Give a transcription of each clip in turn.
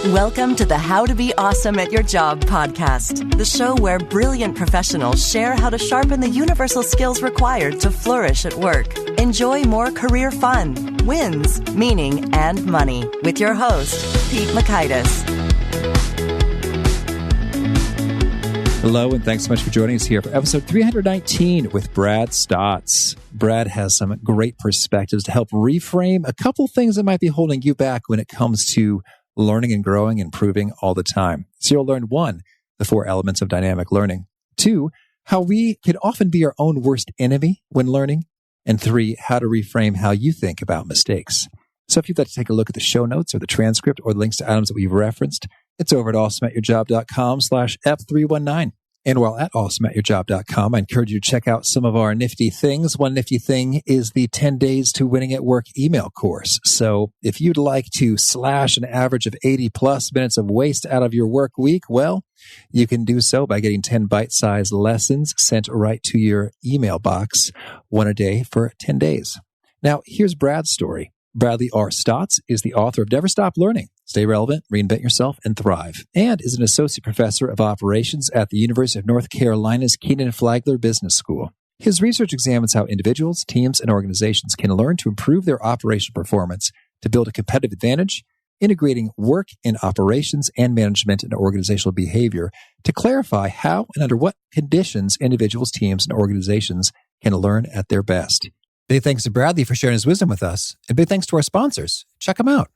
Welcome to the How to Be Awesome at Your Job podcast, the show where brilliant professionals share how to sharpen the universal skills required to flourish at work. Enjoy more career fun, wins, meaning, and money with your host, Pete Makaitis. Hello, and thanks so much for joining us here for episode 319 with Brad Staats. Brad has some great perspectives to help reframe a couple things that might be holding you back when it comes to learning and growing and improving all the time. So you'll learn 1, the 4 elements of dynamic learning. 2, how we can often be our own worst enemy when learning. And 3, how to reframe how you think about mistakes. So if you'd like to take a look at the show notes or the transcript or the links to items that we've referenced, it's over at awesomeatyourjob.com/F319. And while at awesomeatyourjob.com, I encourage you to check out some of our nifty things. One nifty thing is the 10 Days to Winning at Work email course. So if you'd like to slash an average of 80 plus minutes of waste out of your work week, well, you can do so by getting 10 bite-sized lessons sent right to your email box, one a day for 10 days. Now, here's Brad's story. Bradley R. Staats is the author of Never Stop Learning, Stay Relevant, Reinvent Yourself, and Thrive, and is an associate professor of operations at the University of North Carolina's Kenan Flagler Business School. His research examines how individuals, teams, and organizations can learn to improve their operational performance to build a competitive advantage, integrating work in operations and management and organizational behavior to clarify how and under what conditions individuals, teams, and organizations can learn at their best. Big thanks to Bradley for sharing his wisdom with us, and big thanks to our sponsors. Check them out.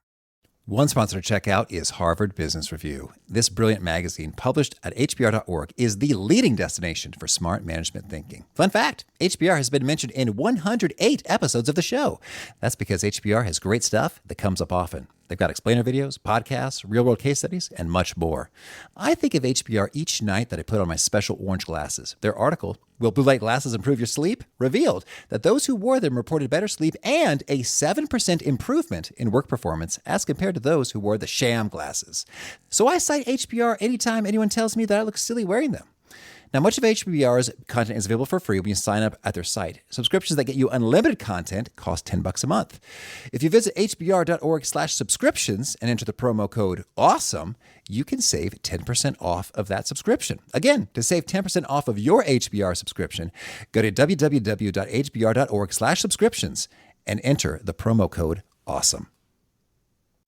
One sponsor to check out is Harvard Business Review. This brilliant magazine, published at hbr.org, is the leading destination for smart management thinking. Fun fact, HBR has been mentioned in 108 episodes of the show. That's because HBR has great stuff that comes up often. They've got explainer videos, podcasts, real-world case studies, and much more. I think of HBR each night that I put on my special orange glasses. Their article, Will Blue Light Glasses Improve Your Sleep?, revealed that those who wore them reported better sleep and a 7% improvement in work performance as compared to those who wore the sham glasses. So I cite HBR anytime anyone tells me that I look silly wearing them. Now, much of HBR's content is available for free when you sign up at their site. Subscriptions that get you unlimited content cost $10 a month. If you visit hbr.org/subscriptions and enter the promo code AWESOME, you can save 10% off of that subscription. Again, to save 10% off of your HBR subscription, go to www.hbr.org/subscriptions and enter the promo code AWESOME.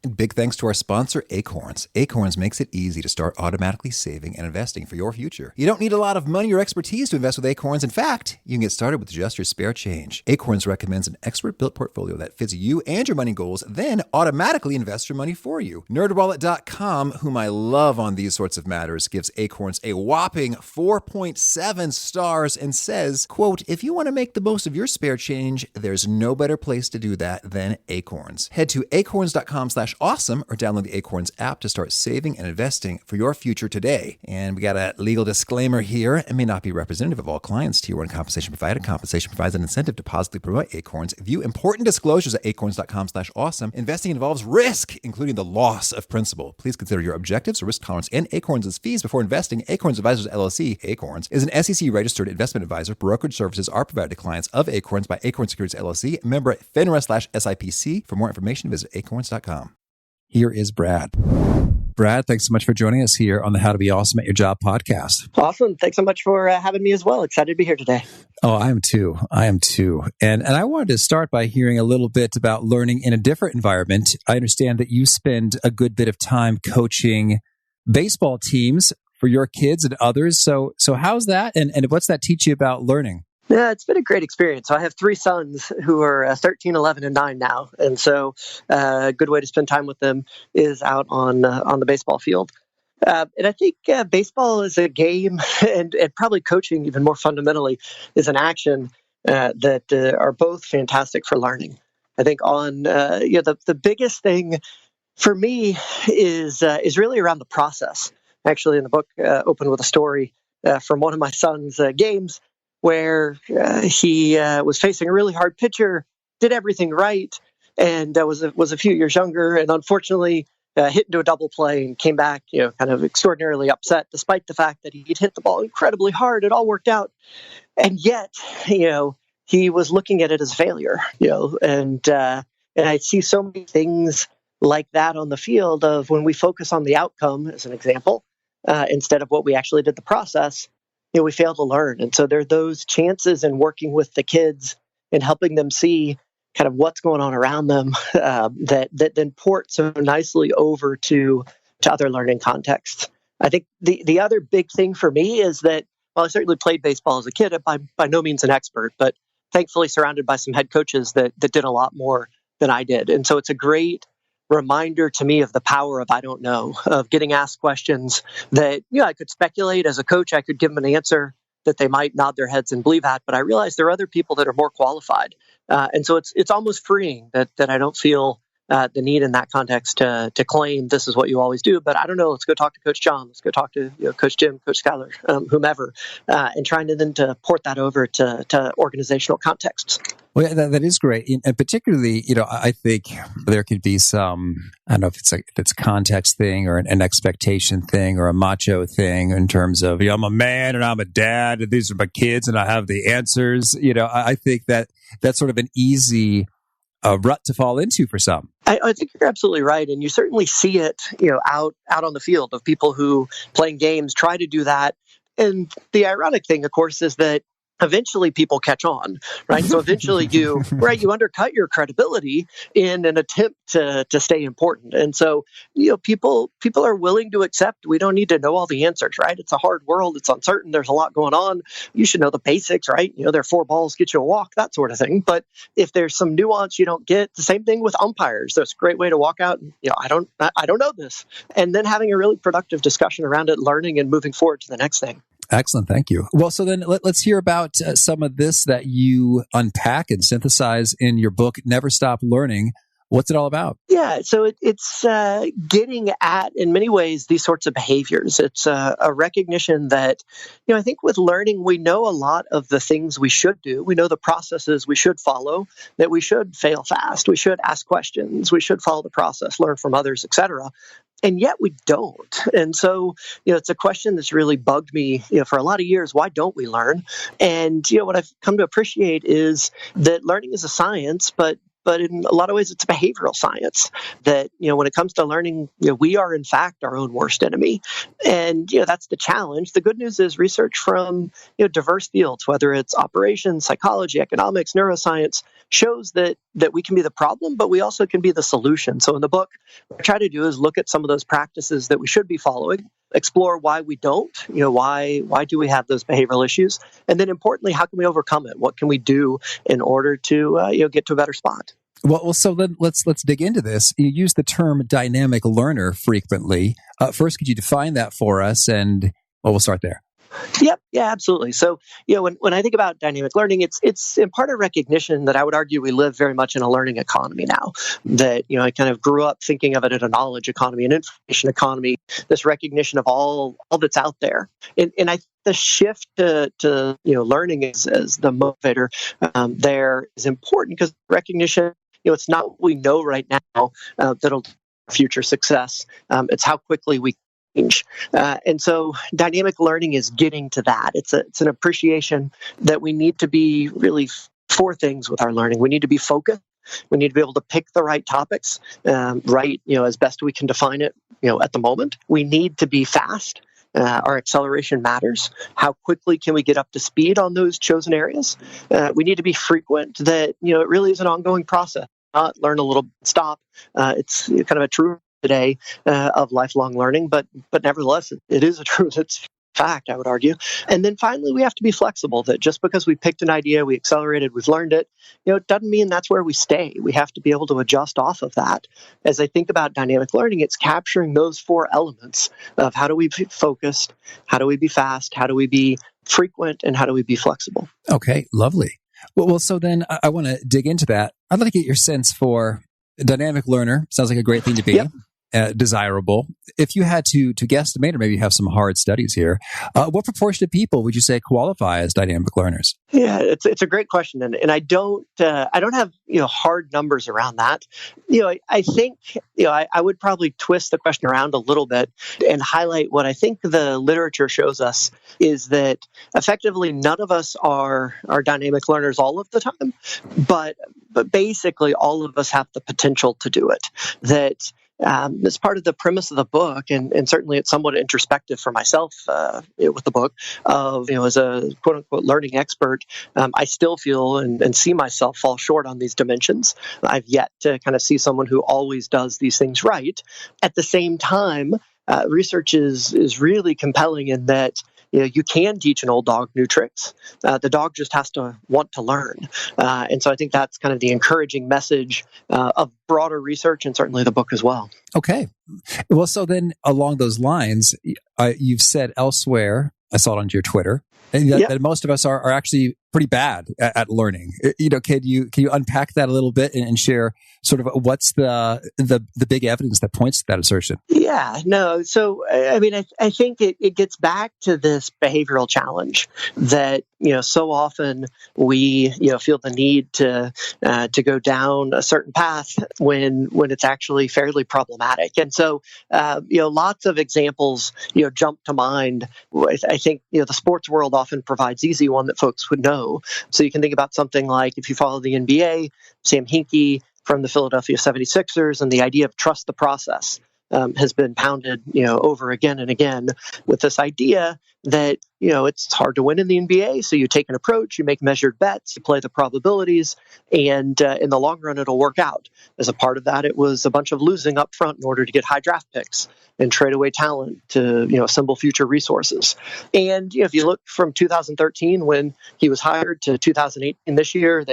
And big thanks to our sponsor, Acorns. Acorns makes it easy to start automatically saving and investing for your future. You don't need a lot of money or expertise to invest with Acorns. In fact, you can get started with just your spare change. Acorns recommends an expert-built portfolio that fits you and your money goals, then automatically invests your money for you. NerdWallet.com, whom I love on these sorts of matters, gives Acorns a whopping 4.7 stars and says, quote, if you want to make the most of your spare change, there's no better place to do that than Acorns. Head to acorns.com/awesome or download the Acorns app to start saving and investing for your future today. And we got a legal disclaimer here. It may not be representative of all clients. Tier 1 compensation provided. Compensation provides an incentive to positively promote Acorns. View important disclosures at acorns.com/awesome. Investing involves risk, including the loss of principal. Please consider your objectives, risk tolerance, and Acorns' fees before investing. Acorns Advisors LLC, Acorns, is an SEC-registered investment advisor. Brokerage services are provided to clients of Acorns by Acorns Securities LLC, member FINRA/SIPC. For more information, visit acorns.com. Here is Brad. Brad, thanks so much for joining us here on the How to Be Awesome at Your Job podcast. Awesome. Thanks so much for having me as well. Excited to be here today. Oh, I am too. And I wanted to start by hearing a little bit about learning in a different environment. I understand that you spend a good bit of time coaching baseball teams for your kids and others. So how's that? And what's that teach you about learning? Yeah, it's been a great experience. So I have 3 sons who are 13, 11, and 9 now. And so a good way to spend time with them is out on the baseball field. And I think baseball is a game, and probably coaching even more fundamentally is an action that are both fantastic for learning. I think the biggest thing for me is really around the process. Actually, in the book, opened with a story from one of my son's games, where he was facing a really hard pitcher, did everything right, and was a few years younger, and unfortunately hit into a double play and came back, kind of extraordinarily upset, despite the fact that he'd hit the ball incredibly hard. It all worked out, and yet, he was looking at it as failure, and I see so many things like that on the field of when we focus on the outcome, as an example, instead of what we actually did the process, we fail to learn. And so there are those chances in working with the kids and helping them see kind of what's going on around them that then port so nicely over to other learning contexts. I think the other big thing for me is that, well, I certainly played baseball as a kid. I'm by no means an expert, but thankfully surrounded by some head coaches that did a lot more than I did. And so it's a great reminder to me of the power of I don't know, of getting asked questions that, I could speculate as a coach. I could give them an answer that they might nod their heads and believe at, but I realize there are other people that are more qualified. And so it's almost freeing that I don't feel the need in that context to claim this is what you always do. But I don't know, let's go talk to Coach John. Let's go talk to Coach Jim, Coach Schuyler, whomever, and trying to then to port that over to organizational contexts. Well, that is great. And particularly, I think there could be some, I don't know if it's a context thing or an expectation thing or a macho thing in terms of, I'm a man and I'm a dad and these are my kids and I have the answers. I think that's sort of an easy rut to fall into for some. I think you're absolutely right. And you certainly see it, out on the field of people who playing games try to do that. And the ironic thing, of course, is that eventually people catch on, right? So eventually you undercut your credibility in an attempt to stay important. And so, people are willing to accept we don't need to know all the answers, right? It's a hard world. It's uncertain. There's a lot going on. You should know the basics, right? There are 4 balls, get you a walk, that sort of thing. But if there's some nuance you don't get, the same thing with umpires. That's a great way to walk out and, I don't know this. And then having a really productive discussion around it, learning and moving forward to the next thing. Excellent. Thank you. Well, so then let's hear about some of this that you unpack and synthesize in your book, Never Stop Learning. What's it all about? Yeah, so it's getting at, in many ways, these sorts of behaviors. It's a recognition that, I think with learning, we know a lot of the things we should do. We know the processes we should follow, that we should fail fast, we should ask questions, we should follow the process, learn from others, etc. And yet we don't. And so, it's a question that's really bugged me, for a lot of years. Why don't we learn? And, what I've come to appreciate is that learning is a science, but in a lot of ways, it's a behavioral science that, when it comes to learning, we are, in fact, our own worst enemy. And, that's the challenge. The good news is research from, diverse fields, whether it's operations, psychology, economics, neuroscience, shows that we can be the problem, but we also can be the solution. So in the book, what I try to do is look at some of those practices that we should be following, explore why we don't, why do we have those behavioral issues? And then importantly, how can we overcome it? What can we do in order to, get to a better spot? Well, so then let's dig into this. You use the term dynamic learner frequently. First, could you define that for us? And we'll start there. Yep. Yeah, absolutely. So, when I think about dynamic learning, it's in part a recognition that I would argue we live very much in a learning economy now. That, I kind of grew up thinking of it as a knowledge economy, an information economy, this recognition of all that's out there. And I think the shift to learning as the motivator there is important because recognition, it's not what we know right now that'll future success. It's how quickly we change. And so dynamic learning is getting to that. It's an appreciation that we need to be really 4 things with our learning. We need to be focused. We need to be able to pick the right topics, as best we can define it, at the moment. We need to be fast. Our acceleration matters. How quickly can we get up to speed on those chosen areas? We need to be frequent, that, it really is an ongoing process. Not learn a little, stop. It's kind of a truth today of lifelong learning, but nevertheless, it is a truth. It's fact, I would argue. And then finally, we have to be flexible, that just because we picked an idea, we accelerated, we've learned it, it doesn't mean that's where we stay. We have to be able to adjust off of that. As I think about dynamic learning, it's capturing those 4 elements of how do we be focused, how do we be fast, how do we be frequent, and how do we be flexible. Okay, lovely. Well, so then I want to dig into that. I'd like to get your sense for a dynamic learner. Sounds like a great thing to be. Yep. desirable. If you had to guesstimate, or maybe you have some hard studies here, what proportion of people would you say qualify as dynamic learners? Yeah, it's a great question, and I don't have hard numbers around that. I think I would probably twist the question around a little bit and highlight what I think the literature shows us is that effectively none of us are dynamic learners all of the time, but basically all of us have the potential to do it. That as part of the premise of the book, and certainly it's somewhat introspective for myself with the book, of as a quote unquote learning expert, I still feel and see myself fall short on these dimensions. I've yet to kind of see someone who always does these things right. At the same time, research is really compelling in that you can teach an old dog new tricks. The dog just has to want to learn. And so I think that's kind of the encouraging message of broader research and certainly the book as well. Okay. Well, so then along those lines, you've said elsewhere, I saw it on your Twitter, that most of us are actually pretty bad at learning. Can you unpack that a little bit and share sort of what's the big evidence that points to that assertion? Yeah, no. So, I mean, I think it gets back to this behavioral challenge that, so often we, feel the need to go down a certain path when it's actually fairly problematic. And so, lots of examples, jump to mind. I think, the sports world often provides easy one that folks would know. So you can think about something like if you follow the NBA, Sam Hinkie from the Philadelphia 76ers, and the idea of trust the process has been pounded, over again and again with this idea that, it's hard to win in the NBA. So you take an approach, you make measured bets, you play the probabilities, and in the long run, it'll work out. As a part of that, it was a bunch of losing up front in order to get high draft picks and trade away talent to, assemble future resources. And if you look from 2013 when he was hired to 2018 this year,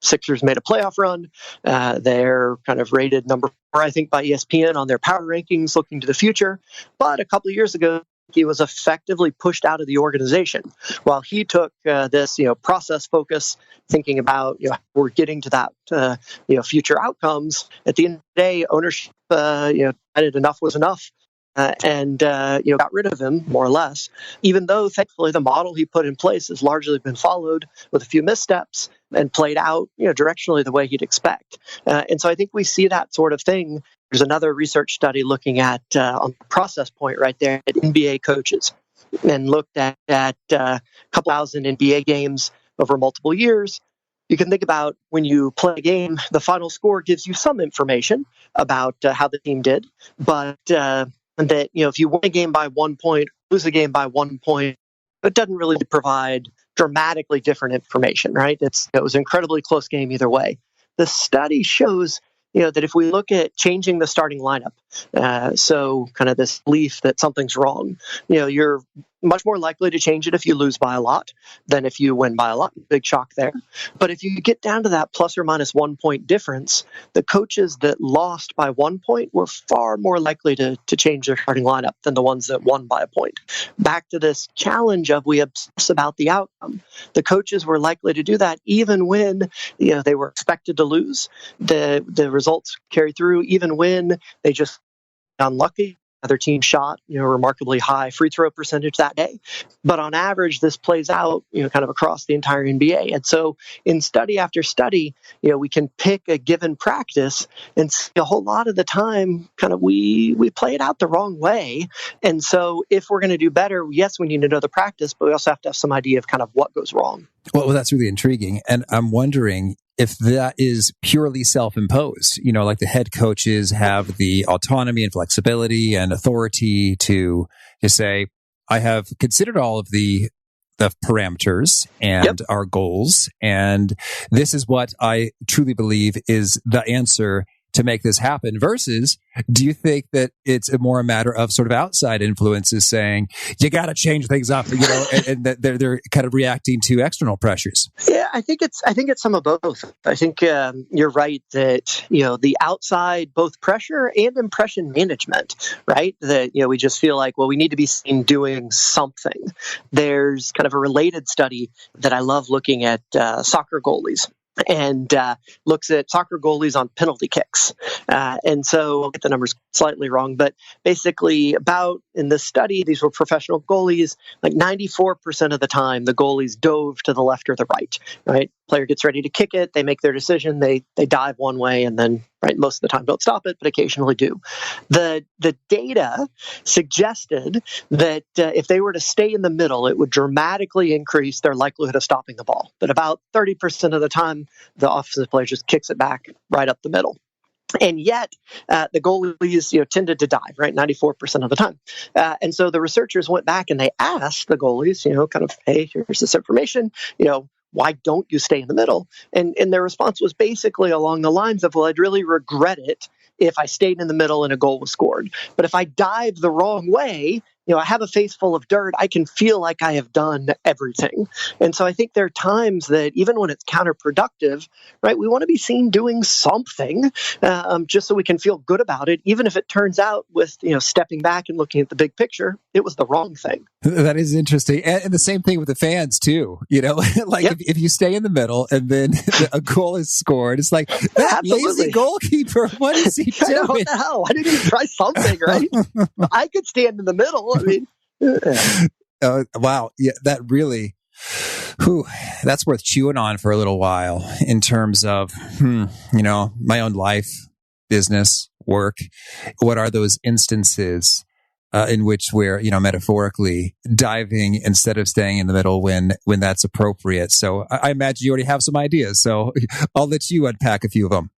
Sixers made a playoff run. They're kind of rated number 4, I think, by ESPN on their power rankings looking to the future. But a couple of years ago, he was effectively pushed out of the organization while he took this, process focus, thinking about, we're getting to that, future outcomes. At the end of the day, ownership, decided enough was enough. And got rid of him, more or less, even though, thankfully, the model he put in place has largely been followed with a few missteps and played out, directionally the way he'd expect. And so I think we see that sort of thing. There's another research study looking at, on the process point right there, at NBA coaches, and looked at a couple thousand NBA games over multiple years. You can think about when you play a game, the final score gives you some information about how the team did, but that, if you win a game by 1 point, lose a game by 1 point, it doesn't really provide dramatically different information, right? It was an incredibly close game either way. The study shows, that if we look at changing the starting lineup, so kind of this belief that something's wrong, you're much more likely to change it if you lose by a lot than if you win by a lot. Big shock there. But if you get down to that plus or minus 1 point difference, the coaches that lost by 1 point were far more likely to change their starting lineup than the ones that won by a point. Back to this challenge of we obsess about the outcome. The coaches were likely to do that even when they were expected to lose. The results carry through even when they just unlucky. Other team shot, remarkably high free throw percentage that day. But on average, this plays out, kind of across the entire NBA. And so in study after study, we can pick a given practice and see a whole lot of the time, kind of we play it out the wrong way. And so if we're going to do better, yes, we need to know the practice, but we also have to have some idea of kind of what goes wrong. Well, that's really intriguing. And I'm wondering if that is purely self-imposed, like the head coaches have the autonomy and flexibility and authority to say, I have considered all of the parameters and our goals, and this is what I truly believe is the answer to make this happen, versus do you think that it's more a matter of sort of outside influences saying you got to change things up, and that they're kind of reacting to external pressures? Yeah, I think it's some of both. I think you're right that the outside, both pressure and impression management, right? That we just feel like, well, we need to be seen doing something. There's kind of a related study that I love looking at soccer goalies. and looks at soccer goalies on penalty kicks. And so I'll get the numbers slightly wrong, but basically about in this study, these were professional goalies, like 94% of the time, the goalies dove to the left or the right? Player gets ready to kick it. They make their decision. They dive one way and then, right, most of the time don't stop it, but occasionally do. The data suggested that if they were to stay in the middle, it would dramatically increase their likelihood of stopping the ball. But about 30% of the time, the offensive player just kicks it back right up the middle. And yet, the goalies, tended to dive, right, 94% of the time. And so the researchers went back and they asked the goalies, hey, here's this information, why don't you stay in the middle? And their response was basically along the lines of, well, I'd really regret it if I stayed in the middle and a goal was scored. But if I dive the wrong way, I have a face full of dirt, I can feel like I have done everything. And so I think there are times that even when it's counterproductive, right, we want to be seen doing something just so we can feel good about it, even if it turns out with, stepping back and looking at the big picture, it was the wrong thing. That is interesting. And the same thing with the fans too, like Yep. if you stay in the middle and then a goal is scored, it's like, that lazy goalkeeper, what is he doing? What the hell? Why didn't he try something, right? I could stand in the middle. I mean, wow. Yeah, that really, that's worth chewing on for a little while in terms of, my own life, business, work. What are those instances in which we're, metaphorically diving instead of staying in the middle when that's appropriate? So I imagine you already have some ideas. So I'll let you unpack a few of them.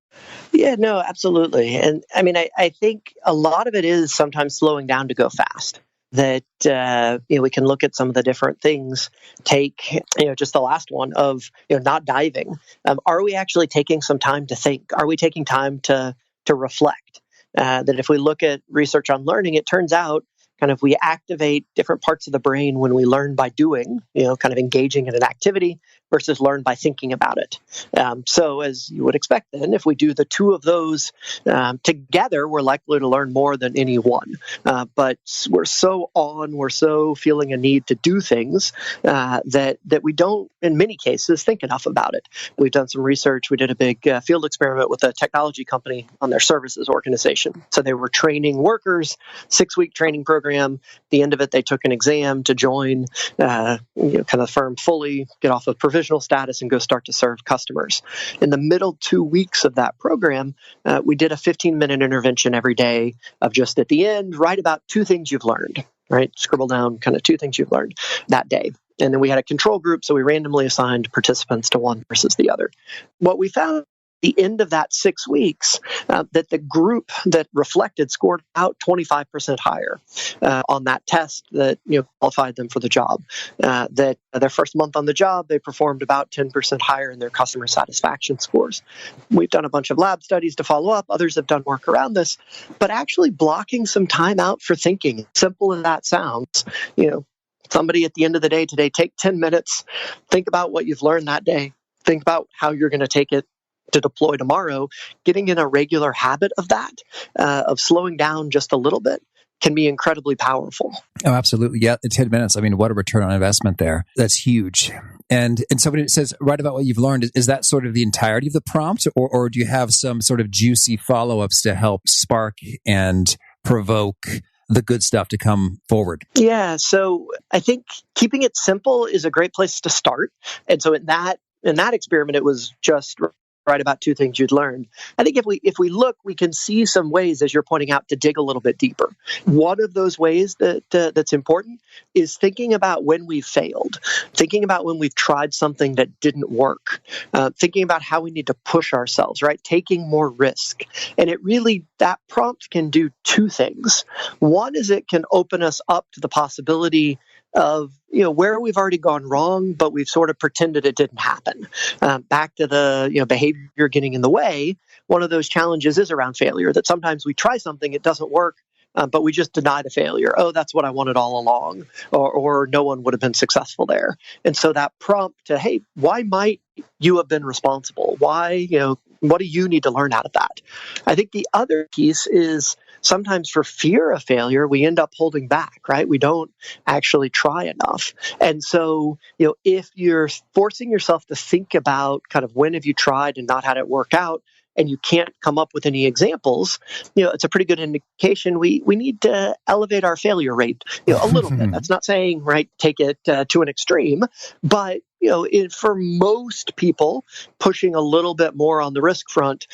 Yeah, no, absolutely. And I mean, I think a lot of it is sometimes slowing down to go fast. That we can look at some of the different things. Take just the last one of not diving. Are we actually taking some time to think? Are we taking time to reflect? That if we look at research on learning, it turns out kind of we activate different parts of the brain when we learn by doing, kind of engaging in an activity versus learn by thinking about it. So as you would expect then, if we do the two of those together, we're likely to learn more than any one. But we're so feeling a need to do things that we don't, in many cases, think enough about it. We've done some research. We did a big field experiment with a technology company on their services organization. So they were training workers, 6-week training program. At the end of it, they took an exam to join kind of the firm fully, get off of provisional status, and go start to serve customers. In the middle 2 weeks of that program, we did a 15-minute intervention every day of just at the end, write about 2 things you've learned, right? Scribble down kind of 2 things you've learned that day. And then we had a control group, so we randomly assigned participants to one versus the other. What we found the end of that 6 weeks, that the group that reflected scored out 25% higher on that test that qualified them for the job. That their first month on the job, they performed about 10% higher in their customer satisfaction scores. We've done a bunch of lab studies to follow up. Others have done work around this, but actually blocking some time out for thinking, simple as that sounds, somebody at the end of the day today, take 10 minutes, think about what you've learned that day, think about how you're going to take it to deploy tomorrow. Getting in a regular habit of that, of slowing down just a little bit, can be incredibly powerful. Oh, absolutely. Yeah, in 10 minutes. I mean, what a return on investment there. That's huge. And somebody says, write about what you've learned. Is that sort of the entirety of the prompt, or do you have some sort of juicy follow-ups to help spark and provoke the good stuff to come forward? Yeah, so I think keeping it simple is a great place to start. And so in that experiment, it was just write about 2 things you'd learned. I think if we look, we can see some ways, as you're pointing out, to dig a little bit deeper. One of those ways that's important is thinking about when we've failed, thinking about when we've tried something that didn't work, thinking about how we need to push ourselves, right? Taking more risk. And that prompt can do 2 things. One is it can open us up to the possibility of where we've already gone wrong, but we've sort of pretended it didn't happen. Back to the behavior getting in the way. One of those challenges is around failure. That sometimes we try something, it doesn't work, but we just deny the failure. Oh, that's what I wanted all along, or no one would have been successful there. And so that prompt to, hey, why might you have been responsible? Why What do you need to learn out of that? I think the other piece is sometimes for fear of failure, we end up holding back, right? We don't actually try enough. And so, if you're forcing yourself to think about kind of when have you tried and not had it work out, and you can't come up with any examples, it's a pretty good indication we need to elevate our failure rate, a little bit. That's not saying, right, take it to an extreme, but for most people, pushing a little bit more on the risk front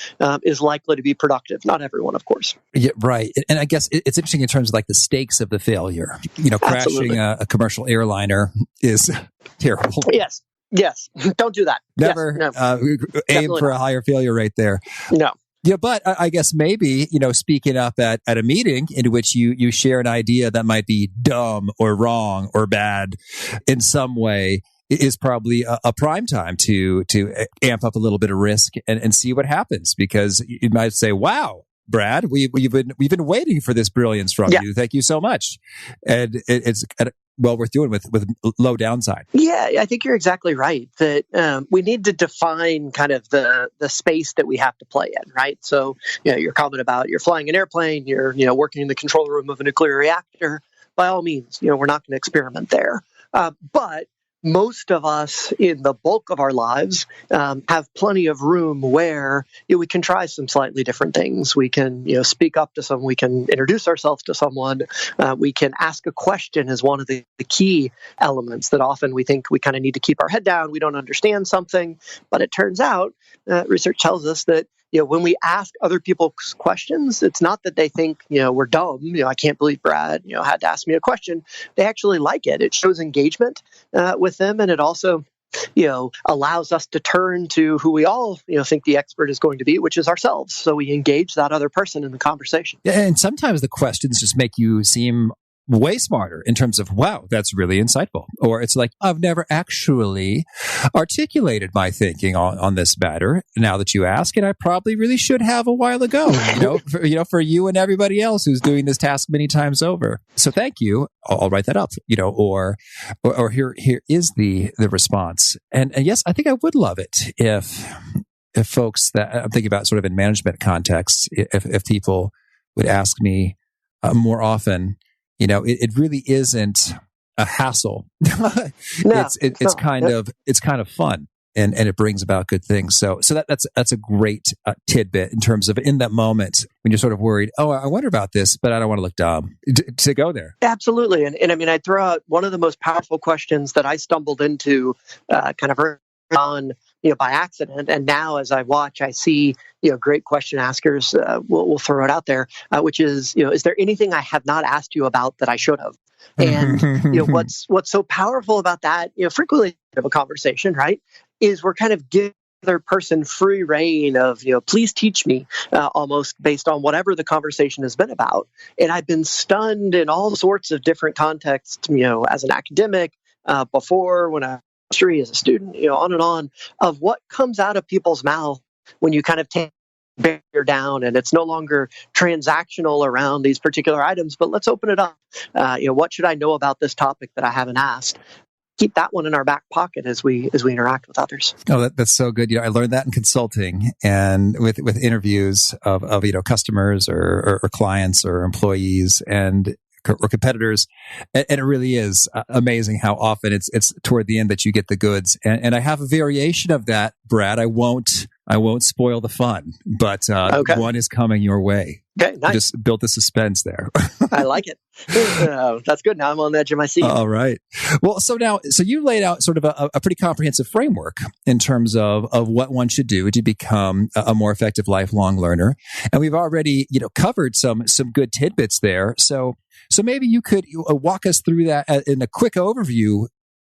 is likely to be productive. Not everyone, of course. Yeah, right. And I guess it's interesting in terms of like the stakes of the failure. Crashing a commercial airliner is terrible. Yes. Don't do that. Never aim for a higher failure rate there. No. Yeah, but I guess maybe, speaking up at a meeting in which you share an idea that might be dumb or wrong or bad in some way is probably a prime time to amp up a little bit of risk and see what happens, because you might say, wow, Brad, we've been waiting for this brilliance from you. Thank you so much. And it's well worth doing with low downside. Yeah, I think you're exactly right that we need to define kind of the space that we have to play in, right? So, your comment about you're flying an airplane, you're working in the control room of a nuclear reactor. By all means, we're not going to experiment there. But most of us in the bulk of our lives have plenty of room where we can try some slightly different things. We can speak up to someone. We can introduce ourselves to someone. We can ask a question as one of the key elements that often we think we kind of need to keep our head down. We don't understand something. But it turns out, research tells us that when we ask other people questions, it's not that they think, we're dumb. I can't believe Brad, had to ask me a question. They actually like it. It shows engagement with them. And it also, allows us to turn to who we all, think the expert is going to be, which is ourselves. So we engage that other person in the conversation. Yeah, and sometimes the questions just make you seem way smarter in terms of, wow, that's really insightful. Or it's like, I've never actually articulated my thinking on this matter now that you ask, and I probably really should have a while ago, for you and everybody else who's doing this task many times over. So thank you. I'll write that up, or here is the response. And yes, I think I would love it if folks that I'm thinking about sort of in management contexts, if people would ask me more often, it really isn't a hassle. It's kind of fun, and it brings about good things. So that's a great tidbit in terms of in that moment when you're sort of worried. Oh, I wonder about this, but I don't want to look dumb. To go there. Absolutely, and I mean, I throw out one of the most powerful questions that I stumbled into kind of early on, by accident. And now as I watch, I see, great question askers, we'll throw it out there, which is, is there anything I have not asked you about that I should have? And, what's so powerful about that, frequently of a conversation, right, is we're kind of giving the other person free reign of, please teach me, almost based on whatever the conversation has been about. And I've been stunned in all sorts of different contexts, as an academic, before, when I as a student, on and on, of what comes out of people's mouth when you kind of take barrier down and it's no longer transactional around these particular items, but let's open it up. What should I know about this topic that I haven't asked? Keep that one in our back pocket as we interact with others. Oh, that's so good. I learned that in consulting and with interviews of customers or clients or employees or competitors. And it really is amazing how often it's toward the end that you get the goods. And I have a variation of that, Brad. I won't spoil the fun, but one is coming your way. Okay, nice. Just built the suspense there. I like it. That's good. Now I'm on the edge of my seat. All right. Well, so you laid out sort of a pretty comprehensive framework in terms of what one should do to become a more effective lifelong learner. And we've already, covered some good tidbits there. So maybe you could walk us through that in a quick overview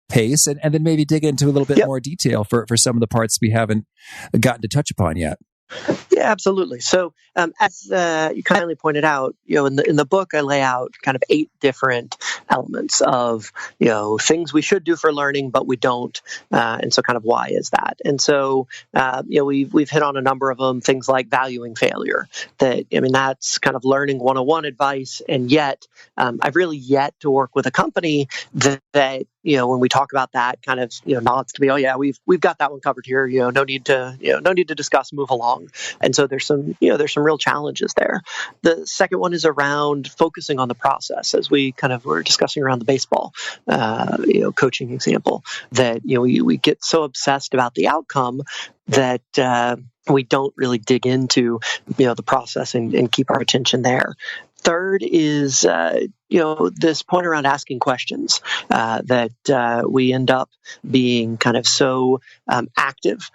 pace and then maybe dig into a little bit more detail for some of the parts we haven't gotten to touch upon yet. Yeah, absolutely. So as you kindly pointed out, in the book, I lay out kind of 8 different elements of, things we should do for learning, but we don't. And so kind of why is that? And so, we've hit on a number of them, things like valuing failure. That's kind of learning 101 advice. And yet, I've really yet to work with a company that when we talk about that, kind of, nods to me, oh yeah, we've got that one covered here. No need to discuss, move along. And so there's some real challenges there. The second one is around focusing on the process, as we kind of were discussing around the baseball, coaching example, that, we get so obsessed about the outcome that we don't really dig into, the process and keep our attention there. Third is, this point around asking questions, that we end up being kind of so active.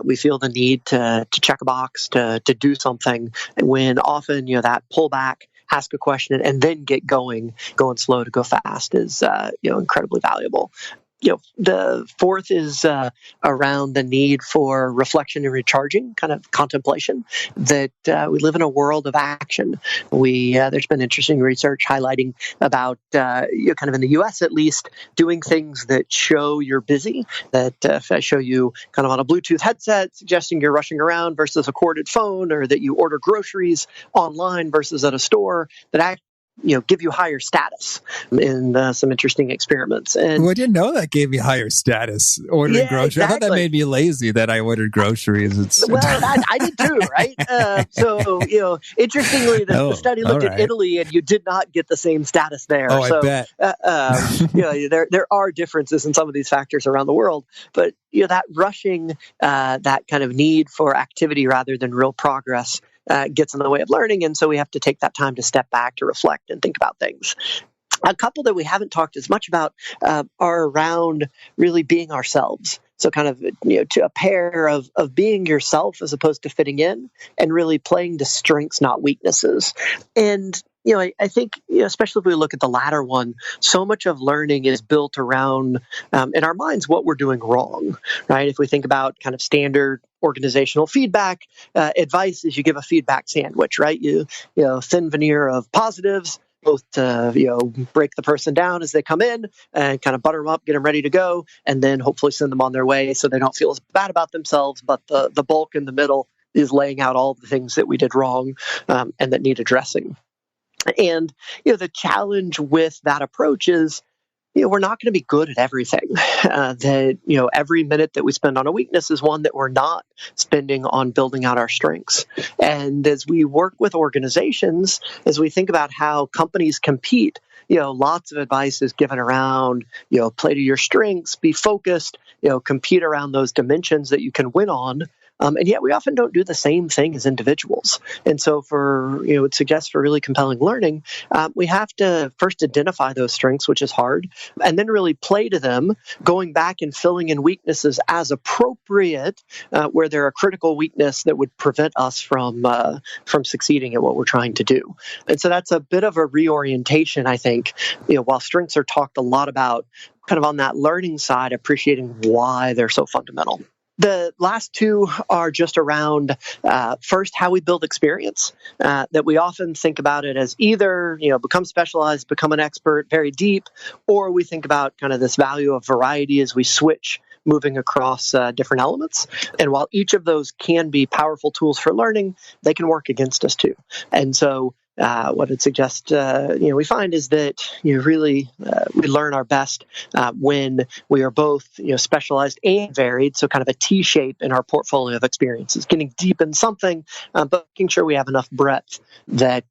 We feel the need to check a box, to do something, when often, that pullback, ask a question, and then get going slow to go fast is, incredibly valuable. The fourth is around the need for reflection and recharging, kind of contemplation, that we live in a world of action. There's been interesting research highlighting about, kind of in the U.S. at least, doing things that show you're busy, that if I show you kind of on a Bluetooth headset suggesting you're rushing around versus a corded phone, or that you order groceries online versus at a store, that give you higher status in some interesting experiments. And I didn't know that gave me higher status, ordering groceries. Exactly. I thought that made me lazy that I ordered groceries. Well, I did too, right? Interestingly, the study looked at Italy, and you did not get the same status there. Oh, I bet. There are differences in some of these factors around the world, but that rushing, that kind of need for activity rather than real progress, gets in the way of learning. And so we have to take that time to step back, to reflect and think about things. A couple that we haven't talked as much about are around really being ourselves. So kind of, to a pair of being yourself as opposed to fitting in, and really playing to strengths, not weaknesses. And I think, especially if we look at the latter one, so much of learning is built around, in our minds, what we're doing wrong, right? If we think about kind of standard organizational feedback, advice is you give a feedback sandwich, right? Thin veneer of positives, both to, break the person down as they come in and kind of butter them up, get them ready to go, and then hopefully send them on their way so they don't feel as bad about themselves. But the bulk in the middle is laying out all the things that we did wrong, and that need addressing. And, the challenge with that approach is, we're not going to be good at everything. That, every minute that we spend on a weakness is one that we're not spending on building out our strengths. And as we work with organizations, as we think about how companies compete, lots of advice is given around, play to your strengths, be focused, compete around those dimensions that you can win on. And yet we often don't do the same thing as individuals. And so it would suggest for really compelling learning, we have to first identify those strengths, which is hard, and then really play to them, going back and filling in weaknesses as appropriate, where they're a critical weakness that would prevent us from succeeding at what we're trying to do. And so that's a bit of a reorientation, I think, while strengths are talked a lot about, kind of on that learning side, appreciating why they're so fundamental. The last two are just around, first, how we build experience, that we often think about it as either, become specialized, become an expert, very deep, or we think about kind of this value of variety as we switch, moving across different elements. And while each of those can be powerful tools for learning, they can work against us too. And so what it suggests, we find is that really we learn our best when we are both specialized and varied, so kind of a T-shape in our portfolio of experiences, getting deep in something, but making sure we have enough breadth that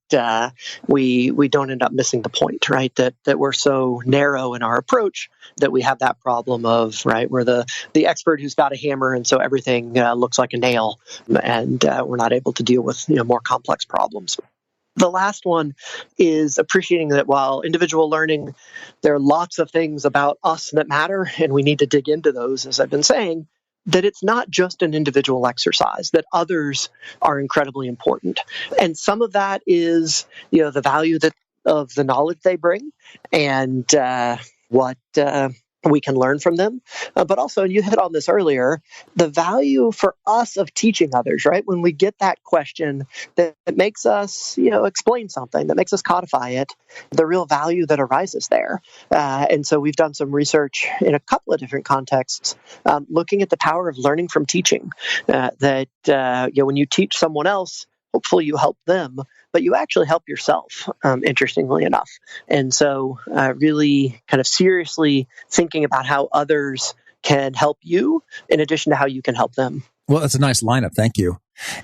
we don't end up missing the point, right? That we're so narrow in our approach that we have that problem of, right, we're the expert who's got a hammer, and so everything looks like a nail, and we're not able to deal with more complex problems. The last one is appreciating that while individual learning, there are lots of things about us that matter, and we need to dig into those, as I've been saying, that it's not just an individual exercise, that others are incredibly important. And some of that is, the value of the knowledge they bring, and what we can learn from them. But also, and you hit on this earlier, the value for us of teaching others, right? When we get that question that makes us, explain something, that makes us codify it, the real value that arises there. And so we've done some research in a couple of different contexts, looking at the power of learning from teaching, that when you teach someone else, hopefully you help them, but you actually help yourself, interestingly enough. And so really kind of seriously thinking about how others can help you in addition to how you can help them. Well, that's a nice lineup. Thank you.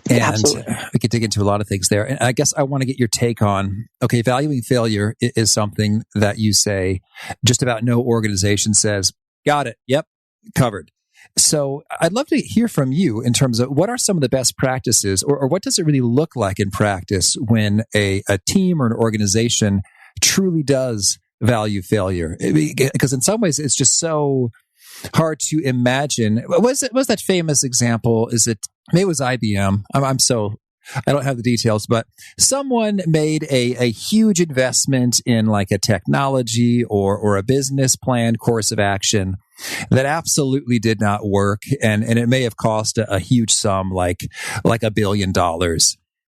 And Absolutely. we could dig into a lot of things there. And I guess I want to get your take on, okay, valuing failure is something that you say just about no organization says, got it. Yep. Covered. So I'd love to hear from you in terms of what are some of the best practices, or what does it really look like in practice when a team or an organization truly does value failure? Because in some ways it's just so hard to imagine. Was that famous example? Maybe it was IBM. I don't have the details, but someone made a huge investment in like a technology or a business plan course of action that absolutely did not work. And it may have cost a huge sum, like $1 billion.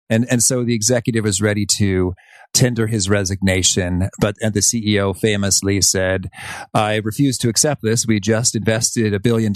And so the executive was ready to tender his resignation, but the CEO famously said, I refuse to accept this. We just invested $1 billion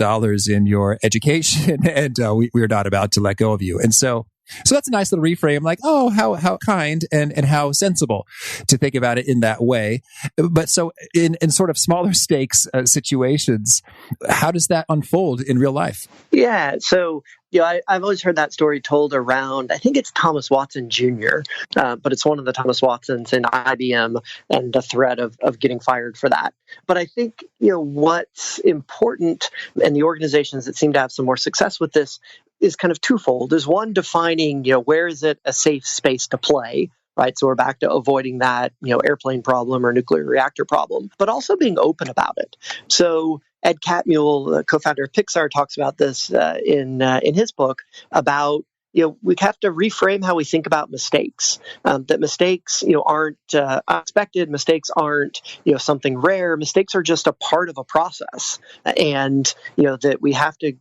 in your education, and we're not about to let go of you. And so that's a nice little reframe, like, oh, how kind and how sensible to think about it in that way. But so in sort of smaller stakes situations, how does that unfold in real life? Yeah. So, I've always heard that story told around, I think it's Thomas Watson Jr., but it's one of the Thomas Watsons in IBM and the threat of getting fired for that. But I think, what's important, and the organizations that seem to have some more success with this, is kind of twofold. Is one, defining, where is it a safe space to play? Right. So we're back to avoiding that, airplane problem or nuclear reactor problem, but also being open about it. So Ed Catmull, the co-founder of Pixar, talks about this in his book about, we have to reframe how we think about mistakes. That mistakes, aren't unexpected. Mistakes aren't, something rare. Mistakes are just a part of a process, and that we have to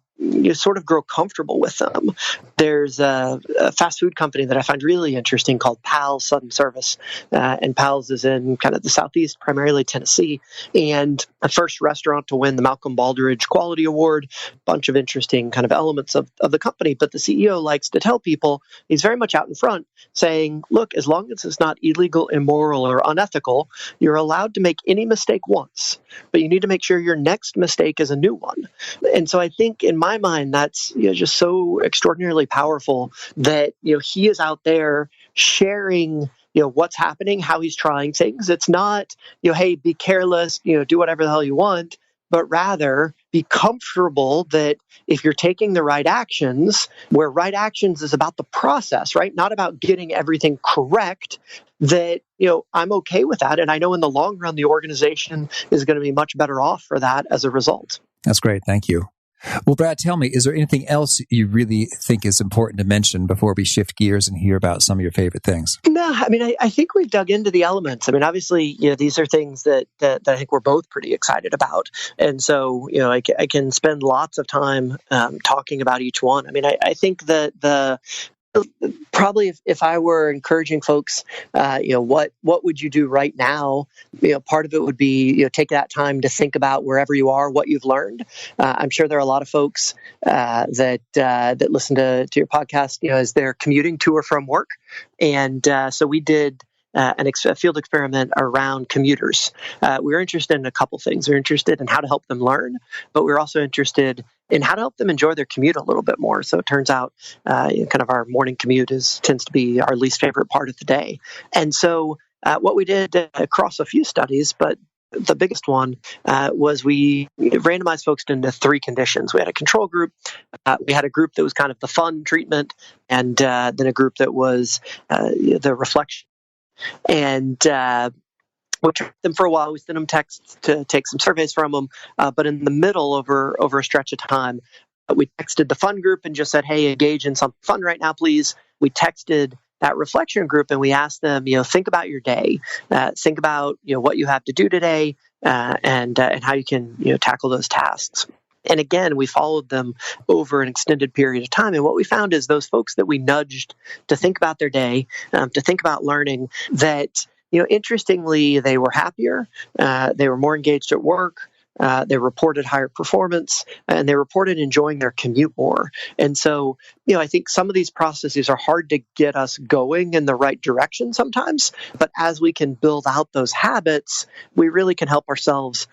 sort of grow comfortable with them. There's a fast food company that I find really interesting called Pal's Sudden Service. And Pal's is in kind of the Southeast, primarily Tennessee, and the first restaurant to win the Malcolm Baldrige Quality Award. Bunch of interesting kind of elements of the company. But the CEO likes to tell people, he's very much out in front saying, look, as long as it's not illegal, immoral, or unethical, you're allowed to make any mistake once, but you need to make sure your next mistake is a new one. And so I think in my mind, that's just so extraordinarily powerful that he is out there sharing what's happening, how he's trying things. It's not hey, be careless, do whatever the hell you want, but rather be comfortable that if you're taking the right actions, where right actions is about the process, right, not about getting everything correct, that I'm okay with that, and I know in the long run the organization is going to be much better off for that as a result. That's great. Thank you. Well, Brad, tell me, is there anything else you really think is important to mention before we shift gears and hear about some of your favorite things? No, I mean, I think we've dug into the elements. I mean, obviously, these are things that I think we're both pretty excited about. And so, I can spend lots of time talking about each one. I mean, I think that probably if I were encouraging folks, what would you do right now? Part of it would be, take that time to think about wherever you are, what you've learned. I'm sure there are a lot of folks that listen to your podcast, as they're commuting to or from work. And so we did a field experiment around commuters. We were interested in a couple things. We were interested in how to help them learn, but we were also interested in how to help them enjoy their commute a little bit more. So it turns out kind of our morning commute tends to be our least favorite part of the day. And so what we did across a few studies, but the biggest one was we randomized folks into 3 conditions. We had a control group, we had a group that was kind of the fun treatment, and then a group that was the reflection. And we tracked them for a while. We sent them texts to take some surveys from them. But in the middle, over a stretch of time, we texted the fun group and just said, hey, engage in some fun right now, please. We texted that reflection group and we asked them, think about your day. Think about, what you have to do today and how you can, tackle those tasks. And again, we followed them over an extended period of time. And what we found is those folks that we nudged to think about their day, to think about learning, that, interestingly, they were happier, they were more engaged at work, They reported higher performance, and they reported enjoying their commute more. And so, I think some of these processes are hard to get us going in the right direction sometimes. But as we can build out those habits, we really can help ourselves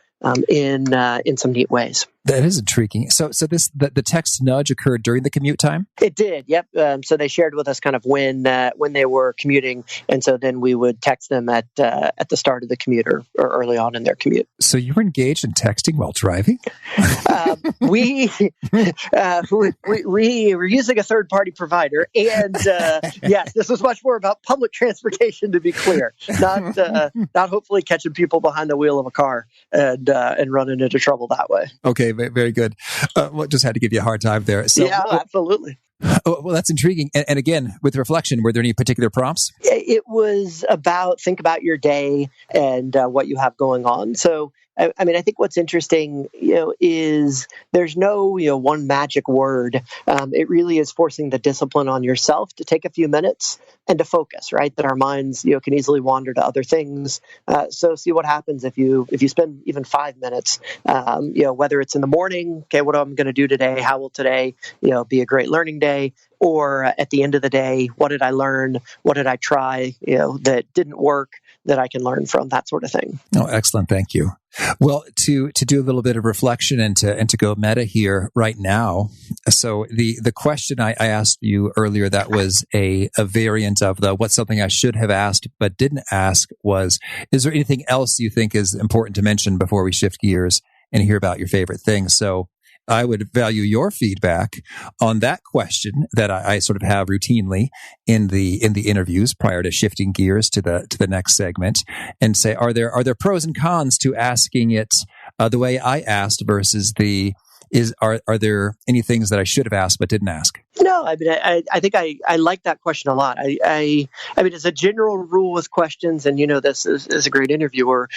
in some neat ways. That is intriguing. So the text nudge occurred during the commute time? It did. Yep. So they shared with us kind of when they were commuting, and so then we would text them at the start of the commute or early on in their commute. So you were engaged in texting while driving? We were using a third party provider, and yes, this was much more about public transportation. To be clear, not hopefully catching people behind the wheel of a car and running into trouble that way. Okay. Very good. Well, just had to give you a hard time there. So, yeah, absolutely. Well, that's intriguing. And again, with reflection, were there any particular prompts? It was think about your day and what you have going on. So, I think what's interesting, is there's no, one magic word. It really is forcing the discipline on yourself to take a few minutes and to focus, right? That our minds, can easily wander to other things. So see what happens if you spend even 5 minutes, whether it's in the morning, okay, what am I going to do today? How will today, be a great learning day? Or at the end of the day, what did I learn? What did I try, that didn't work that I can learn from, that sort of thing. Oh, excellent. Thank you. Well, to do a little bit of reflection and to go meta here right now. So the question I asked you earlier, that was a variant of the what's something I should have asked but didn't ask was, is there anything else you think is important to mention before we shift gears and hear about your favorite things? So I would value your feedback on that question that I sort of have routinely in the interviews prior to shifting gears to the next segment, and say, are there pros and cons to asking it the way I asked versus are there any things that I should have asked but didn't ask? No, I think I like that question a lot. As a general rule with questions, and this is a great interviewer,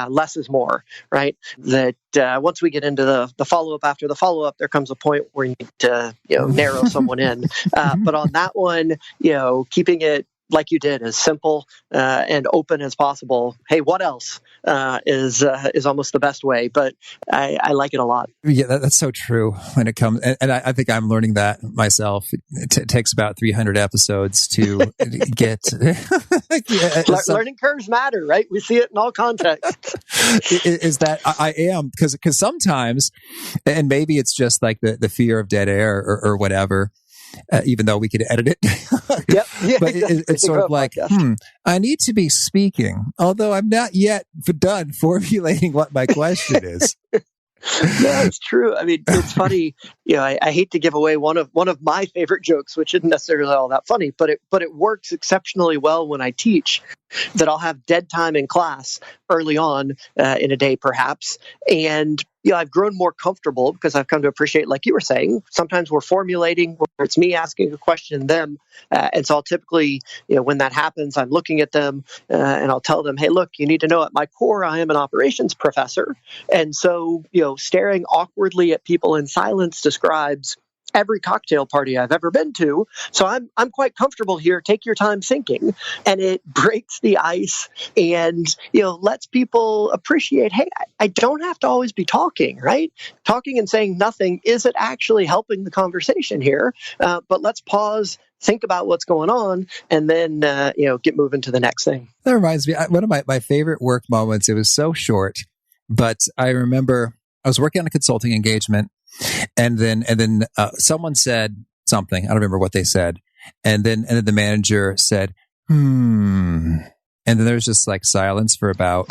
less is more, right? That once we get into the follow-up after the follow-up, there comes a point where you need to narrow someone in. But on that one, keeping it like you did, as simple and open as possible. Hey, what else is almost the best way, but I like it a lot. Yeah, that's so true when it comes, and I think I'm learning that myself. It takes about 300 episodes to get. Learning curves matter, right? We see it in all contexts. Is that I am because sometimes, and maybe it's just like the fear of dead air or whatever. Even though we could edit it. Yep. Yeah, but it's sort of like, I need to be speaking, although I'm not yet done formulating what my question is. No, it's true. It's funny. I hate to give away one of my favorite jokes, which isn't necessarily all that funny, but it works exceptionally well when I teach. That I'll have dead time in class early on in a day, perhaps, and I've grown more comfortable because I've come to appreciate, like you were saying, sometimes we're formulating, where it's me asking a question, them, and so I'll typically, when that happens, I'm looking at them and I'll tell them, hey, look, you need to know at my core, I am an operations professor, and so staring awkwardly at people in silence describes every cocktail party I've ever been to. So I'm quite comfortable here. Take your time thinking. And it breaks the ice and, lets people appreciate, hey, I don't have to always be talking, right? Talking and saying nothing isn't actually helping the conversation here. But let's pause, think about what's going on, and then, get moving to the next thing. That reminds me, one of my favorite work moments, it was so short, but I remember I was working on a consulting engagement. And then someone said something. I don't remember what they said. And then the manager said, And then there's just like silence for about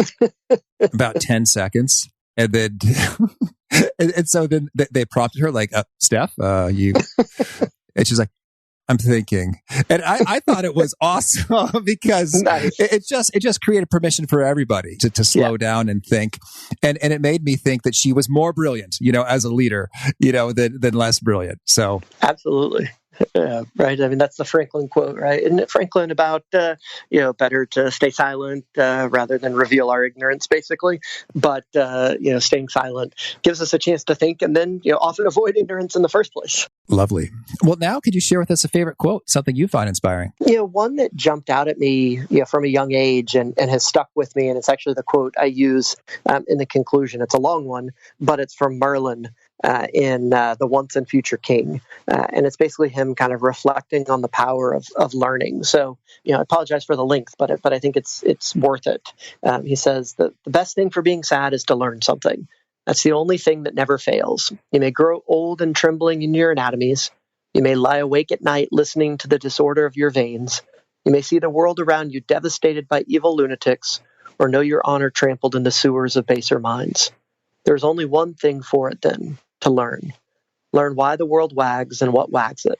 10 seconds. And then, and so then they prompted her like, Steph, you, and she's like, I'm thinking. And I thought it was awesome because nice. it just created permission for everybody to slow down and think. And it made me think that she was more brilliant, as a leader, than less brilliant. So absolutely. Right. I mean, that's the Franklin quote, right? Isn't it Franklin about, better to stay silent rather than reveal our ignorance, basically. But, staying silent gives us a chance to think and then, often avoid ignorance in the first place. Lovely. Well, now could you share with us a favorite quote, something you find inspiring? One that jumped out at me, from a young age and has stuck with me, and it's actually the quote I use in the conclusion. It's a long one, but it's from Merlin in The Once and Future King. And it's basically him kind of reflecting on the power of learning. So, I apologize for the length, but I think it's worth it. He says that the best thing for being sad is to learn something. That's the only thing that never fails. You may grow old and trembling in your anatomies. You may lie awake at night listening to the disorder of your veins. You may see the world around you devastated by evil lunatics, or know your honor trampled in the sewers of baser minds. There's only one thing for it then, to learn. Learn why the world wags and what wags it.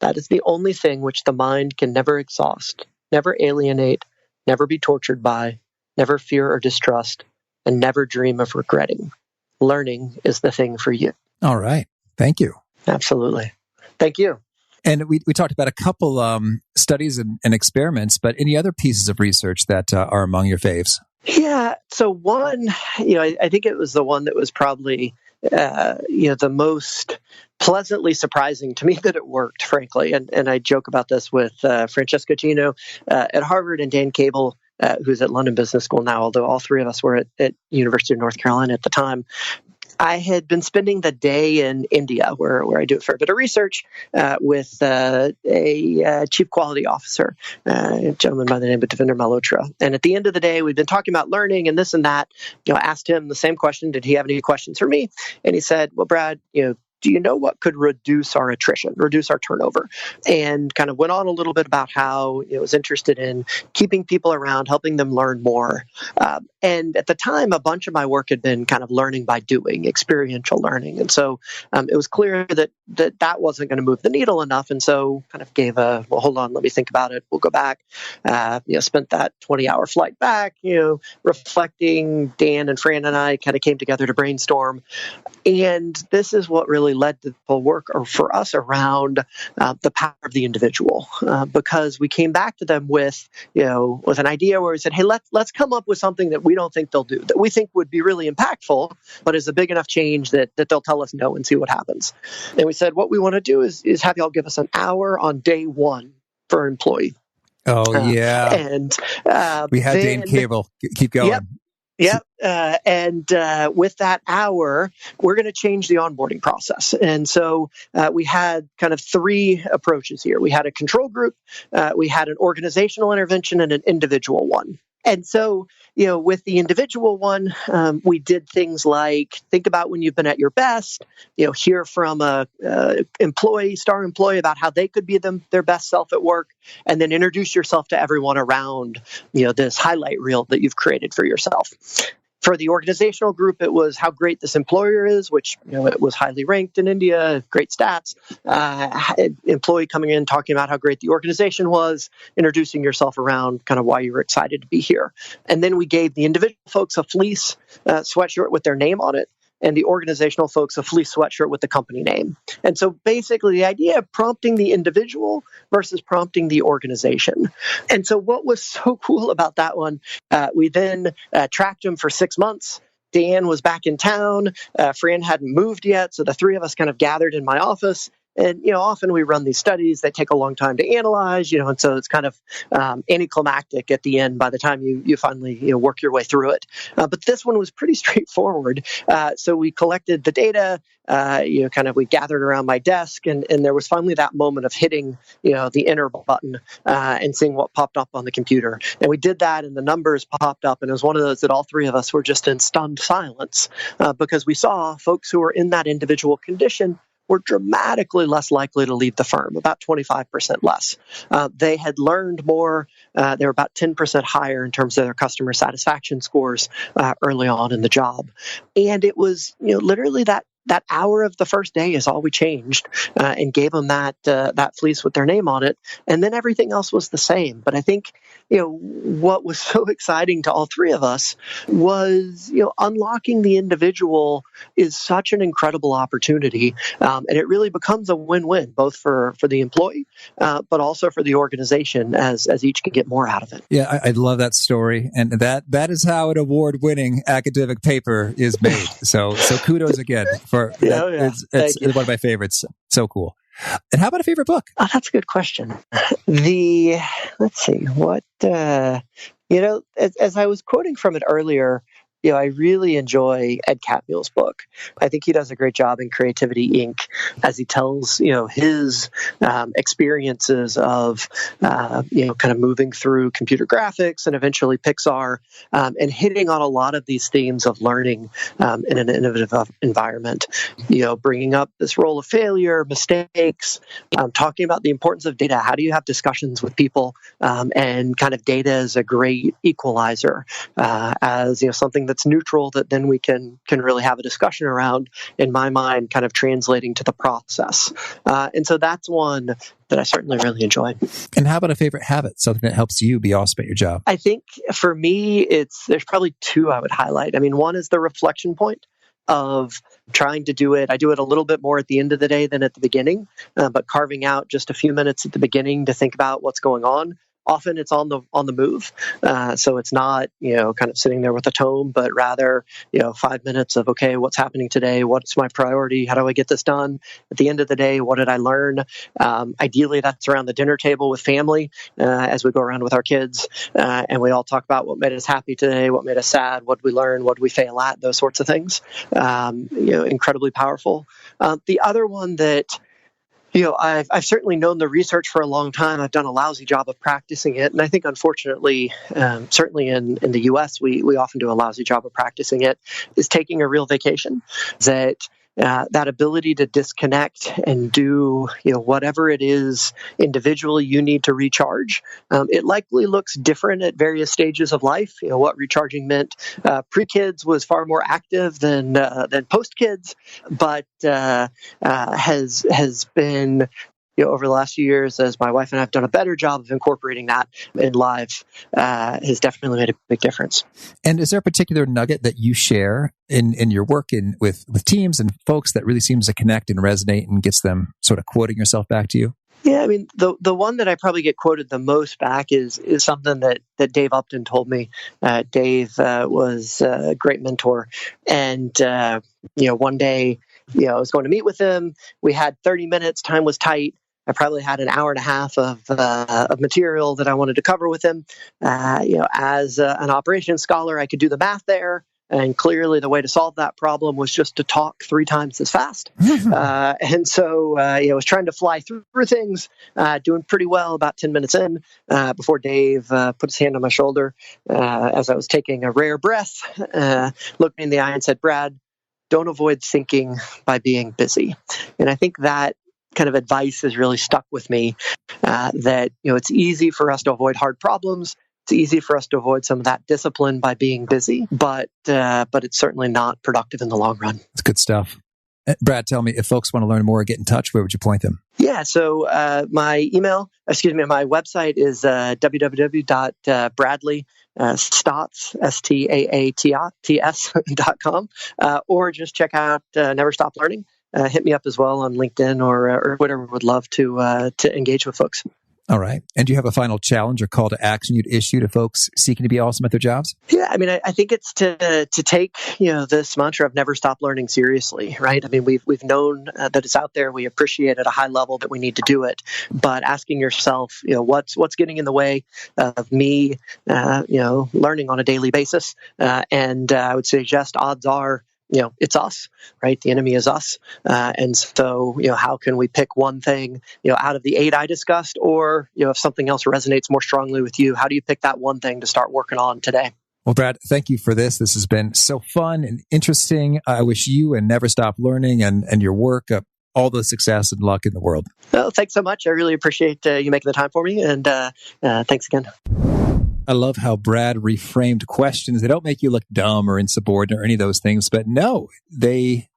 That is the only thing which the mind can never exhaust, never alienate, never be tortured by, never fear or distrust, and never dream of regretting. Learning is the thing for you. All right. Thank you. Absolutely. Thank you. And we talked about a couple studies and experiments, but any other pieces of research that are among your faves? Yeah. So one, I think it was the one that was probably, the most pleasantly surprising to me that it worked, frankly. And I joke about this with Francesca Gino at Harvard and Dan Cable, who's at London Business School now, although all three of us were at University of North Carolina at the time. I had been spending the day in India, where I do a fair bit of research, with a chief quality officer, a gentleman by the name of Devinder Malhotra. And at the end of the day, we'd been talking about learning and this and that. I asked him the same question: did he have any questions for me? And he said, "Well, Brad, do you know what could reduce our attrition, reduce our turnover?" And kind of went on a little bit about how it was interested in keeping people around, helping them learn more. And at the time, a bunch of my work had been kind of learning by doing, experiential learning. And so it was clear that wasn't going to move the needle enough. And so kind of gave well, hold on, let me think about it. We'll go back. Spent that 20-hour flight back, reflecting. Dan and Fran and I kind of came together to brainstorm. And this is what really led to the work, or for us, around the power of the individual, because we came back to them with an idea where we said, hey, let's come up with something that we don't think they'll do, that we think would be really impactful, but is a big enough change that they'll tell us no and see what happens. And we said, what we want to do is have y'all give us an hour on day one for employee. Oh, yeah. And we had Dan Cable. Keep going. Yep. Yep. And with that hour, we're going to change the onboarding process. And so we had kind of three approaches here. We had a control group, we had an organizational intervention, and an individual one. And so, with the individual one, we did things like think about when you've been at your best, hear from a star employee about how they could be their best self at work, and then introduce yourself to everyone around, this highlight reel that you've created for yourself. For the organizational group, it was how great this employer is, which it was highly ranked in India, great stats. Employee coming in talking about how great the organization was, introducing yourself around kind of why you were excited to be here. And then we gave the individual folks a fleece sweatshirt with their name on it, and the organizational folks a fleece sweatshirt with the company name. And so basically the idea of prompting the individual versus prompting the organization. And so what was so cool about that one, we then tracked him for 6 months. Dan was back in town. Fran hadn't moved yet. So the three of us kind of gathered in my office. And, often we run these studies that take a long time to analyze, and so it's kind of anticlimactic at the end by the time you finally, work your way through it. But this one was pretty straightforward. So we collected the data, we gathered around my desk, and there was finally that moment of hitting, the enter button and seeing what popped up on the computer. And we did that, and the numbers popped up, and it was one of those that all three of us were just in stunned silence because we saw folks who were in that individual condition were dramatically less likely to leave the firm, about 25% less. They had learned more. They were about 10% higher in terms of their customer satisfaction scores early on in the job. And it was, literally that that hour of the first day is all we changed, and gave them that fleece with their name on it, and then everything else was the same. But I think what was so exciting to all three of us was unlocking the individual is such an incredible opportunity, and it really becomes a win-win both for the employee, but also for the organization as each can get more out of it. Yeah, I love that story, and that is how an award-winning academic paper is made. So kudos again for that. It's one of my favorites. So cool. And how about a favorite book? Oh, that's a good question. Let's see, what as I was quoting from it earlier, I really enjoy Ed Catmull's book. I think he does a great job in Creativity Inc. as he tells, his experiences of, kind of moving through computer graphics and eventually Pixar, and hitting on a lot of these themes of learning in an innovative environment. Bringing up this role of failure, mistakes, talking about the importance of data. How do you have discussions with people, and kind of data as a great equalizer, as something that's neutral that then we can really have a discussion around, in my mind, kind of translating to the process. And so that's one that I certainly really enjoyed. And how about a favorite habit, something that helps you be awesome at your job? I think for me, there's probably two I would highlight. I mean, one is the reflection point of trying to do it. I do it a little bit more at the end of the day than at the beginning, but carving out just a few minutes at the beginning to think about what's going on. Often it's on the move, so it's not kind of sitting there with a tome, but rather 5 minutes of, okay, what's happening today? What's my priority? How do I get this done? At the end of the day, what did I learn? Ideally, that's around the dinner table with family, as we go around with our kids, and we all talk about what made us happy today, what made us sad, what we learned, what we fail at, those sorts of things. Incredibly powerful. The other one that I've certainly known the research for a long time. I've done a lousy job of practicing it. And I think, unfortunately, certainly in the U.S., we often do a lousy job of practicing it, is taking a real vacation. That ability to disconnect and do whatever it is individually you need to recharge. It likely looks different at various stages of life. What recharging meant pre-kids was far more active than post-kids, but has been over the last few years, as my wife and I have done a better job of incorporating that in life, has definitely made a big difference. And is there a particular nugget that you share in your work with teams and folks that really seems to connect and resonate and gets them sort of quoting yourself back to you? Yeah, I mean, the one that I probably get quoted the most back is something that Dave Upton told me. Dave was a great mentor. And, one day, I was going to meet with him. We had 30 minutes. Time was tight. I probably had an hour and a half of material that I wanted to cover with him. As an operations scholar, I could do the math there. And clearly the way to solve that problem was just to talk 3 times as fast. And so I was trying to fly through things, doing pretty well about 10 minutes in, before Dave put his hand on my shoulder as I was taking a rare breath, looked me in the eye and said, "Brad, don't avoid thinking by being busy." And I think that kind of advice has really stuck with me, that it's easy for us to avoid hard problems. It's easy for us to avoid some of that discipline by being busy, but it's certainly not productive in the long run. It's good stuff. Brad, tell me, if folks want to learn more or get in touch, where would you point them? Yeah, so my website is www.bradley, Staats, STAATS.com, or just check out Never Stop Learning. Hit me up as well on LinkedIn or whatever. Would love to engage with folks. All right. And do you have a final challenge or call to action you'd issue to folks seeking to be awesome at their jobs? Yeah, I mean, I think it's to take this mantra of never stop learning seriously, right? I mean, we've known that it's out there. We appreciate at a high level that we need to do it, but asking yourself, what's getting in the way of me, learning on a daily basis, and I would suggest odds are, it's us, right? The enemy is us. And so, how can we pick one thing, out of the 8 I discussed, or, if something else resonates more strongly with you, how do you pick that one thing to start working on today? Well, Brad, thank you for this. This has been so fun and interesting. I wish you and Never Stop Learning and your work all the success and luck in the world. Well, thanks so much. I really appreciate you making the time for me. And thanks again. I love how Brad reframed questions. They don't make you look dumb or insubordinate or any of those things, but no, they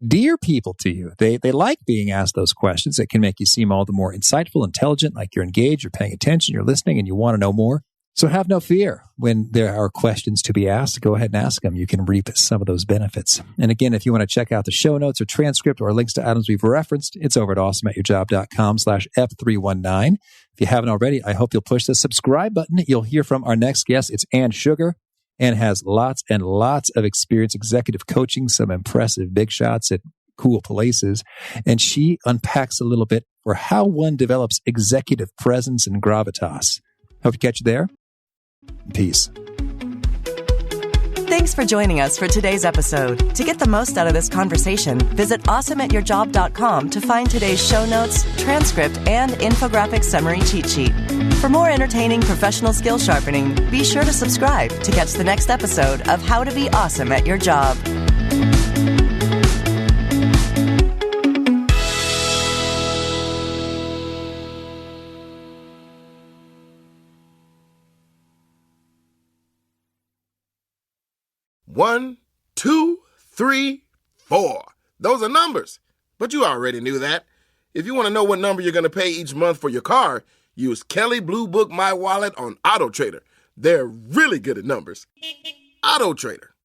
dear people to you. They like being asked those questions. It can make you seem all the more insightful, intelligent, like you're engaged, you're paying attention, you're listening, and you want to know more. So have no fear when there are questions to be asked. Go ahead and ask them. You can reap some of those benefits. And again, if you want to check out the show notes or transcript or links to items we've referenced, it's over at awesomeatyourjob.com/F319. If you haven't already, I hope you'll push the subscribe button. You'll hear from our next guest. It's Ann Sugar. Ann has lots and lots of experience executive coaching, some impressive big shots at cool places. And she unpacks a little bit for how one develops executive presence and gravitas. Hope to catch you there. Peace. Thanks for joining us for today's episode. To get the most out of this conversation, visit awesomeatyourjob.com to find today's show notes, transcript, and infographic summary cheat sheet. For more entertaining professional skill sharpening, be sure to subscribe to catch the next episode of How to Be Awesome at Your Job. One, two, three, four. Those are numbers, but you already knew that. If you want to know what number you're going to pay each month for your car, use Kelley Blue Book My Wallet on Auto Trader. They're really good at numbers. Auto Trader.